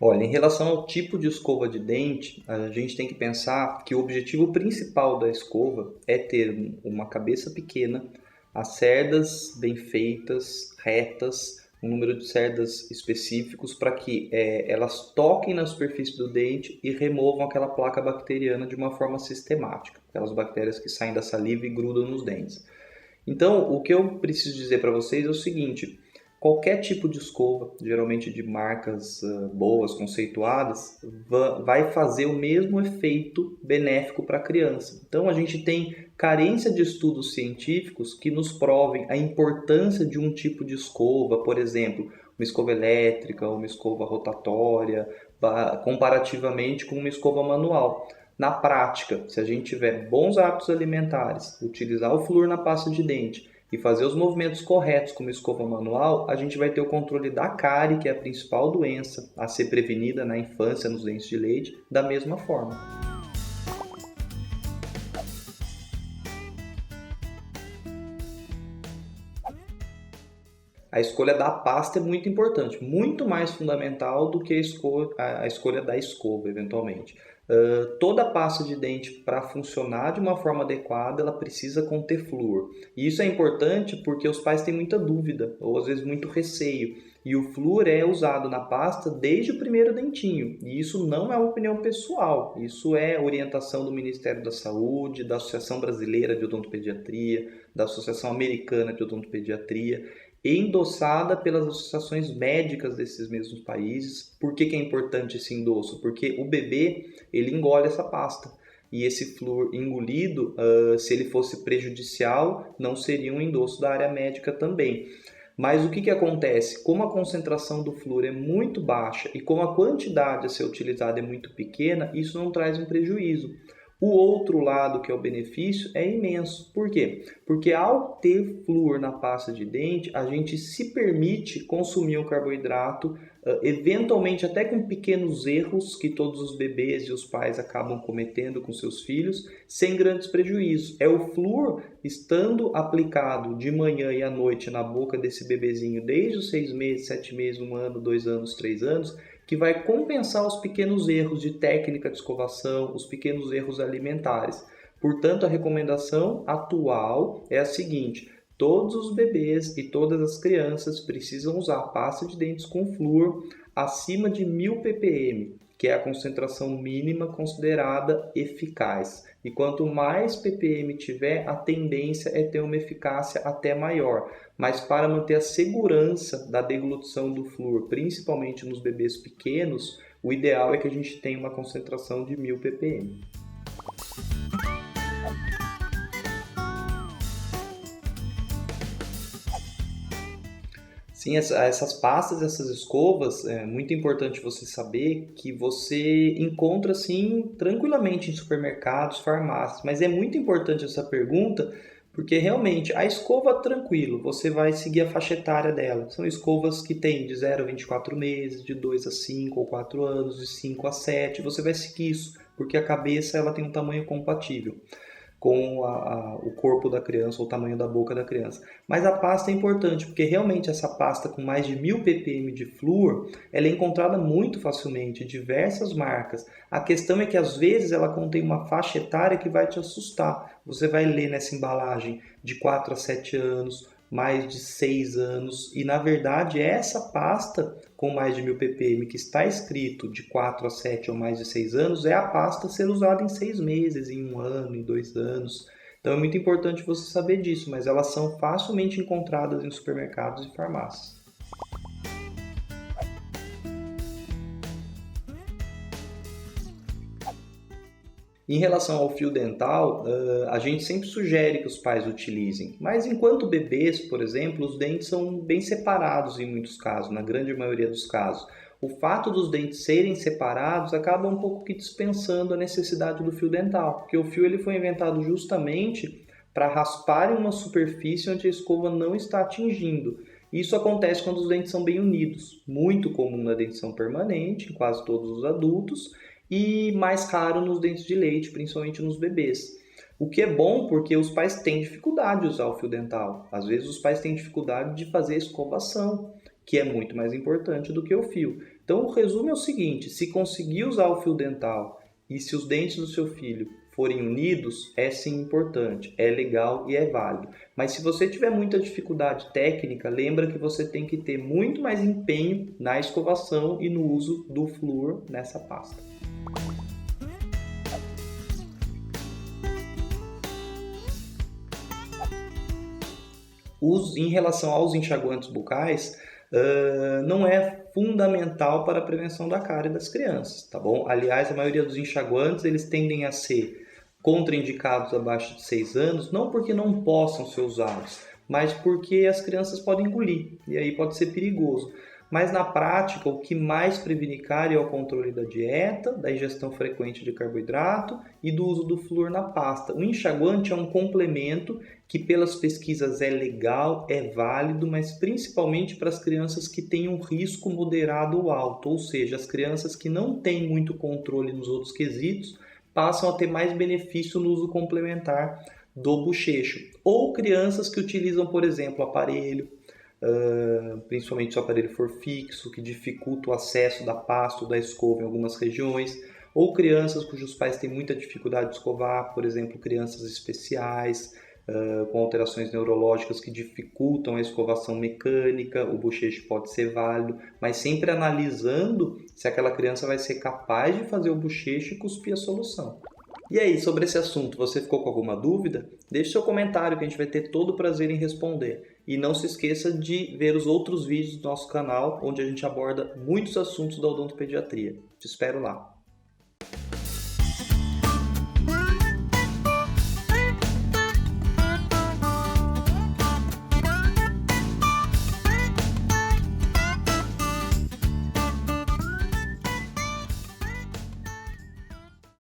Olha, em relação ao tipo de escova de dente, a gente tem que pensar que o objetivo principal da escova é ter uma cabeça pequena, as cerdas bem feitas, retas, um número de cerdas específicos para que elas toquem na superfície do dente e removam aquela placa bacteriana de uma forma sistemática, aquelas bactérias que saem da saliva e grudam nos dentes. Então, o que eu preciso dizer para vocês é o seguinte: qualquer tipo de escova, geralmente de marcas boas, conceituadas, vai fazer o mesmo efeito benéfico para a criança. Então, a gente tem carência de estudos científicos que nos provem a importância de um tipo de escova, por exemplo, uma escova elétrica, uma escova rotatória, comparativamente com uma escova manual. Na prática, se a gente tiver bons hábitos alimentares, utilizar o flúor na pasta de dente e fazer os movimentos corretos como escova manual, a gente vai ter o controle da cárie, que é a principal doença a ser prevenida na infância nos dentes de leite, da mesma forma. A escolha da pasta é muito importante, muito mais fundamental do que a escolha da escova, eventualmente. Toda pasta de dente, para funcionar de uma forma adequada, ela precisa conter flúor. E isso é importante porque os pais têm muita dúvida, ou às vezes muito receio. E o flúor é usado na pasta desde o primeiro dentinho. E isso não é uma opinião pessoal, isso é orientação do Ministério da Saúde, da Associação Brasileira de Odontopediatria, da Associação Americana de Odontopediatria, endossada pelas associações médicas desses mesmos países. Por que é importante esse endosso? Porque o bebê ele engole essa pasta. E esse flúor engolido, se ele fosse prejudicial, não seria um endosso da área médica também. Mas o que acontece? Como a concentração do flúor é muito baixa e como a quantidade a ser utilizada é muito pequena, isso não traz um prejuízo. O outro lado, que é o benefício, é imenso. Por quê? Porque ao ter flúor na pasta de dente, a gente se permite consumir o carboidrato, eventualmente até com pequenos erros que todos os bebês e os pais acabam cometendo com seus filhos, sem grandes prejuízos. É o flúor estando aplicado de manhã e à noite na boca desse bebezinho desde os 6 meses, 7 meses, 1 ano, 2 anos, 3 anos, que vai compensar os pequenos erros de técnica de escovação, os pequenos erros alimentares. Portanto, a recomendação atual é a seguinte: todos os bebês e todas as crianças precisam usar pasta de dentes com flúor acima de 1000 ppm, que é a concentração mínima considerada eficaz. E quanto mais ppm tiver, a tendência é ter uma eficácia até maior. Mas para manter a segurança da deglutição do flúor, principalmente nos bebês pequenos, o ideal é que a gente tenha uma concentração de 1000 ppm. Sim, essas pastas, essas escovas, é muito importante você saber que você encontra assim tranquilamente em supermercados, farmácias. Mas é muito importante essa pergunta porque realmente a escova tranquilo, você vai seguir a faixa etária dela. São escovas que têm de 0 a 24 meses, de 2 a 5 ou 4 anos, de 5 a 7. Você vai seguir isso porque a cabeça ela tem um tamanho compatível com o corpo da criança ou o tamanho da boca da criança. Mas a pasta é importante, porque realmente essa pasta com mais de 1000 ppm de flúor, ela é encontrada muito facilmente em diversas marcas. A questão é que às vezes ela contém uma faixa etária que vai te assustar. Você vai ler nessa embalagem de 4 a 7 anos, mais de 6 anos, e na verdade essa pasta com mais de 1000 ppm que está escrito de 4 a 7 ou mais de 6 anos é a pasta a ser usada em 6 meses, em 1 ano, em 2 anos. Então é muito importante você saber disso, mas elas são facilmente encontradas em supermercados e farmácias. Em relação ao fio dental, a gente sempre sugere que os pais utilizem, mas enquanto bebês, por exemplo, os dentes são bem separados em muitos casos, na grande maioria dos casos. O fato dos dentes serem separados acaba um pouco que dispensando a necessidade do fio dental, porque o fio ele foi inventado justamente para raspar em uma superfície onde a escova não está atingindo. Isso acontece quando os dentes são bem unidos, muito comum na dentição permanente, em quase todos os adultos, e mais raro nos dentes de leite, principalmente nos bebês. O que é bom porque os pais têm dificuldade de usar o fio dental. Às vezes os pais têm dificuldade de fazer a escovação, que é muito mais importante do que o fio. Então, o resumo é o seguinte: se conseguir usar o fio dental e se os dentes do seu filho forem unidos, é sim importante, é legal e é válido. Mas se você tiver muita dificuldade técnica, lembra que você tem que ter muito mais empenho na escovação e no uso do flúor nessa pasta. Em relação aos enxaguantes bucais, não é fundamental para a prevenção da cárie das crianças, tá bom? Aliás, a maioria dos enxaguantes, eles tendem a ser contraindicados abaixo de 6 anos, não porque não possam ser usados, mas porque as crianças podem engolir, e aí pode ser perigoso. Mas na prática, o que mais previne cárie é o controle da dieta, da ingestão frequente de carboidrato e do uso do flúor na pasta. O enxaguante é um complemento que pelas pesquisas é legal, é válido, mas principalmente para as crianças que têm um risco moderado ou alto, ou seja, as crianças que não têm muito controle nos outros quesitos, passam a ter mais benefício no uso complementar do bochecho. Ou crianças que utilizam, por exemplo, o aparelho, principalmente se o aparelho for fixo, que dificulta o acesso da pasta ou da escova em algumas regiões, ou crianças cujos pais têm muita dificuldade de escovar, por exemplo, crianças especiais, com alterações neurológicas que dificultam a escovação mecânica, o bochecho pode ser válido, mas sempre analisando se aquela criança vai ser capaz de fazer o bochecho e cuspir a solução. E aí, sobre esse assunto, você ficou com alguma dúvida? Deixe seu comentário que a gente vai ter todo o prazer em responder. E não se esqueça de ver os outros vídeos do nosso canal, onde a gente aborda muitos assuntos da odontopediatria. Te espero lá!